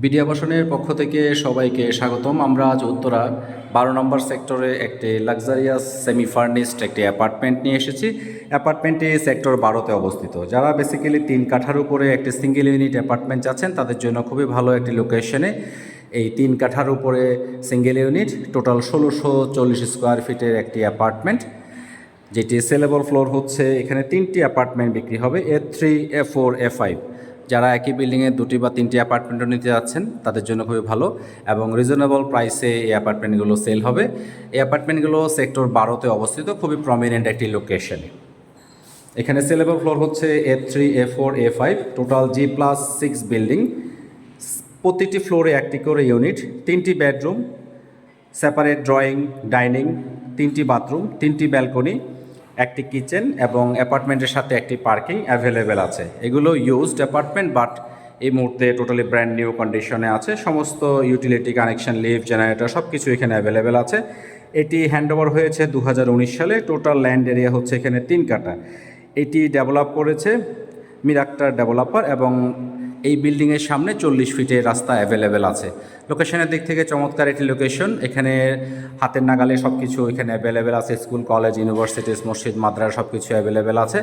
BD আবাসনের পক্ষ থেকে সবাইকে স্বাগতম। আমরা আজ উত্তরা 12 নম্বর সেক্টরে একটি লাক্সারিয়াস সেমি ফার্নিশড একটি অ্যাপার্টমেন্ট নিয়ে এসেছি। অ্যাপার্টমেন্টটি সেক্টর 12-তে অবস্থিত। যারা বেসিক্যালি 3 কাঠার উপরে একটি সিঙ্গেল ইউনিট অ্যাপার্টমেন্ট চাচ্ছেন তাদের জন্য খুবই ভালো একটি লোকেশনে এই 3 কাঠার উপরে সিঙ্গেল ইউনিট টোটাল 1640 স্কোয়ার ফিটের একটি অ্যাপার্টমেন্ট, যেটি সেলেবল ফ্লোর হচ্ছে। এখানে 3টি অ্যাপার্টমেন্ট বিক্রি হবে, A3, A4, A5। যারা একই বিল্ডিংয়ে 2টি বা 3টি অ্যাপার্টমেন্টও নিতে যাচ্ছেন তাদের জন্য খুবই ভালো এবং রিজনেবল প্রাইসে এই অ্যাপার্টমেন্টগুলো সেল হবে। এই অ্যাপার্টমেন্টগুলো সেক্টর 12-তে অবস্থিত, খুবই প্রমিনেন্ট একটি লোকেশনে। এখানে সেলেবল ফ্লোর হচ্ছে A3, A4, A5, total G+6 building. প্রতিটি ফ্লোরে একটি করে ইউনিট, 3টি বেডরুম, সেপারেট ড্রয়িং, ডাইনিং, 3টি বাথরুম, 3টি ব্যালকনি, একটি কিচেন এবং অ্যাপার্টমেন্টের সাথে একটি পার্কিং অ্যাভেলেবেল আছে। এগুলো ইউজড অ্যাপার্টমেন্ট, বাট এই মুহূর্তে টোটালি ব্র্যান্ড নিউ কন্ডিশনে আছে। সমস্ত ইউটিলিটি কানেকশন, লিফট, জেনারেটর সব কিছু এখানে অ্যাভেলেবেল আছে। এটি হ্যান্ডওভার হয়েছে 2019 সালে। টোটাল ল্যান্ড এরিয়া হচ্ছে এখানে 3 কাঠা। এটি ডেভেলপ করেছে মিরাক্টার ডেভেলপার এবং এই বিল্ডিংয়ের সামনে 40 ফিটের রাস্তা অ্যাভেলেবেল আছে। লোকেশনের দিক থেকে চমৎকার একটি লোকেশন। এখানে হাতের নাগালে সব কিছু এখানে অ্যাভেলেবেল আছে। স্কুল, কলেজ, ইউনিভার্সিটিস, মসজিদ, মাদ্রাসা সব কিছু অ্যাভেলেবেল আছে।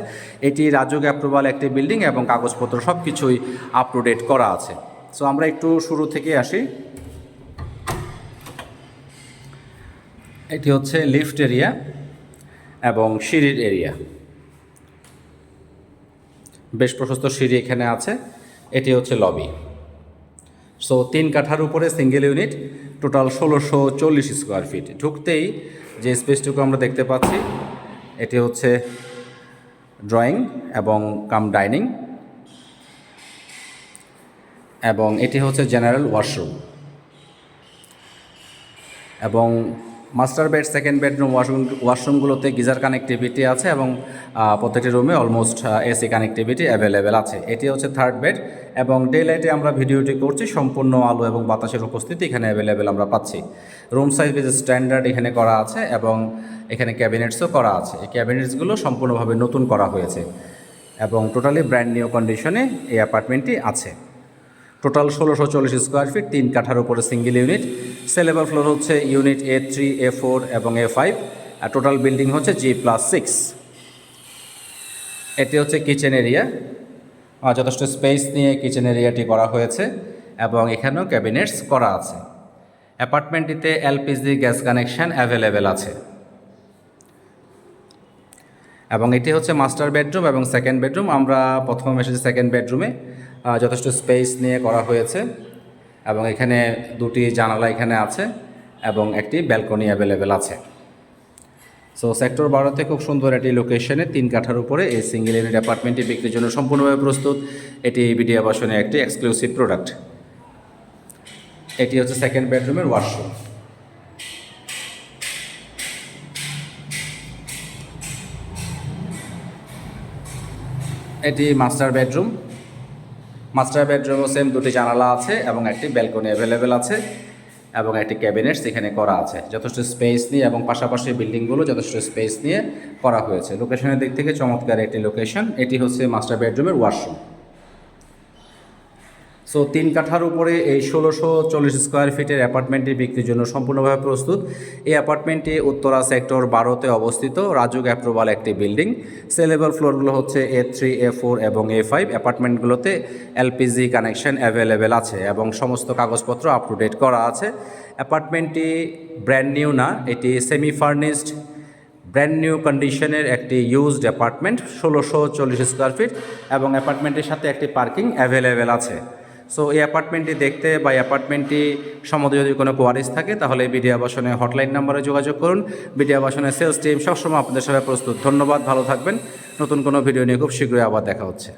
এটি রাজুক অ্যাপ্রুভাল একটি বিল্ডিং এবং কাগজপত্র সব কিছুই আপ টু ডেট করা আছে। সো আমরা একটু শুরু থেকে আসি। এটি হচ্ছে লিফট এরিয়া এবং সিঁড়ির এরিয়া। বেশ প্রশস্ত সিঁড়ি এখানে আছে। এটি হচ্ছে লবি। সো 3 কাঠার উপরে single unit, total 1640 square feet. ঢুকতেই যে স্পেসটুকু আমরা দেখতে পাচ্ছি এটি হচ্ছে ড্রয়িং এবং কাম ডাইনিং, এবং এটি হচ্ছে জেনারেল ওয়াশরুম এবং মাস্টার বেড, সেকেন্ড বেডরুম, ওয়াশরুমগুলোতে গিজার কানেক্টিভিটি আছে এবং প্রত্যেকটি রুমে অলমোস্ট এসি কানেক্টিভিটি অ্যাভেলেবেল আছে। এটি হচ্ছে থার্ড বেড এবং ডে লাইটে আমরা ভিডিওটি করছি, সম্পূর্ণ আলো এবং বাতাসের উপস্থিতি এখানে অ্যাভেলেবেল আমরা পাচ্ছি। রুম সাইজ বেজ স্ট্যান্ডার্ড এখানে করা আছে এবং এখানে ক্যাবিনেটসও করা আছে। এই ক্যাবিনেটসগুলো সম্পূর্ণভাবে নতুন করা হয়েছে এবং টোটালি ব্র্যান্ড নিউ কন্ডিশনে এই অ্যাপার্টমেন্টটি আছে। টোটাল 1640 স্কোয়ার ফিট, 3 কাঠার উপরে সিঙ্গেল ইউনিট। সেলেবল ফ্লোর হচ্ছে ইউনিট A3, A4 এবং A5। আর টোটাল বিল্ডিং হচ্ছে G+6। এটি হচ্ছে কিচেন এরিয়া। যথেষ্ট স্পেস নিয়ে কিচেন এরিয়াটি করা হয়েছে এবং এখানেও ক্যাবিনেটস করা আছে। অ্যাপার্টমেন্টটিতে LPG গ্যাস কানেকশান অ্যাভেলেবেল আছে এবং এটি হচ্ছে মাস্টার বেডরুম এবং সেকেন্ড বেডরুম। আমরা প্রথমে এসেছি সেকেন্ড বেডরুমে। যথেষ্ট স্পেস নিয়ে করা হয়েছে এবং এখানে 2টি জানালা এখানে আছে এবং একটি ব্যালকনি অ্যাভেলেবেল আছে। সো সেক্টর 12-তে খুব সুন্দর একটি লোকেশনে 3 কাঠার উপরে এই সিঙ্গেল ইউনিট অ্যাপার্টমেন্টটি বিক্রির জন্য সম্পূর্ণভাবে প্রস্তুত। এটি বিডি আবাসনের একটি এক্সক্লুসিভ প্রোডাক্ট। এটি হচ্ছে সেকেন্ড বেডরুমের ওয়াশরুম। এটি মাস্টার বেডরুম। মাস্টার বেডরুমও সেম 2টি জানালা আছে এবং একটি ব্যালকনি অ্যাভেলেবেল আছে এবং একটি ক্যাবিনেটস এখানে করা আছে। যথেষ্ট স্পেস নিয়ে এবং পাশাপাশি বিল্ডিংগুলো যথেষ্ট স্পেস নিয়ে করা হয়েছে। লোকেশনের দিক থেকে চমৎকার একটি লোকেশন। এটি হচ্ছে মাস্টার বেডরুমের ওয়াশরুম। সো 3 কাঠার উপরে এই 1640 স্কোয়ার ফিটের অ্যাপার্টমেন্টটি বিক্রির জন্য সম্পূর্ণভাবে প্রস্তুত। এই অ্যাপার্টমেন্টটি উত্তরা সেক্টর 12-তে অবস্থিত, রাজুক অ্যাপ্রুভাল একটি বিল্ডিং। সেলেবল ফ্লোরগুলো হচ্ছে A3, A4 এবং A5। অ্যাপার্টমেন্টগুলোতে LPG কানেকশন অ্যাভেলেবেল আছে এবং সমস্ত কাগজপত্র আপ টু ডেট করা আছে। অ্যাপার্টমেন্টটি ব্র্যান্ড নিউ না, এটি সেমি ফার্নিশড ব্র্যান্ড নিউ কন্ডিশনের একটি ইউজড অ্যাপার্টমেন্ট, 1640 স্কোয়ার ফিট এবং অ্যাপার্টমেন্টের সাথে একটি পার্কিং অ্যাভেলেবেল আছে। সো এই অ্যাপার্টমেন্টটি দেখতে বা অ্যাপার্টমেন্টটি সম্বন্ধে যদি কোনো কোয়ারিজ থাকে তাহলে বিডি আবাসনের হটলাইন নাম্বারে যোগাযোগ করুন। বিডি আবাসনের সেলস টিম সবসময় আপনাদের সাথে প্রস্তুত। ধন্যবাদ, ভালো থাকবেন। নতুন কোনো ভিডিও নিয়ে খুব শীঘ্রই আবার দেখা হচ্ছে।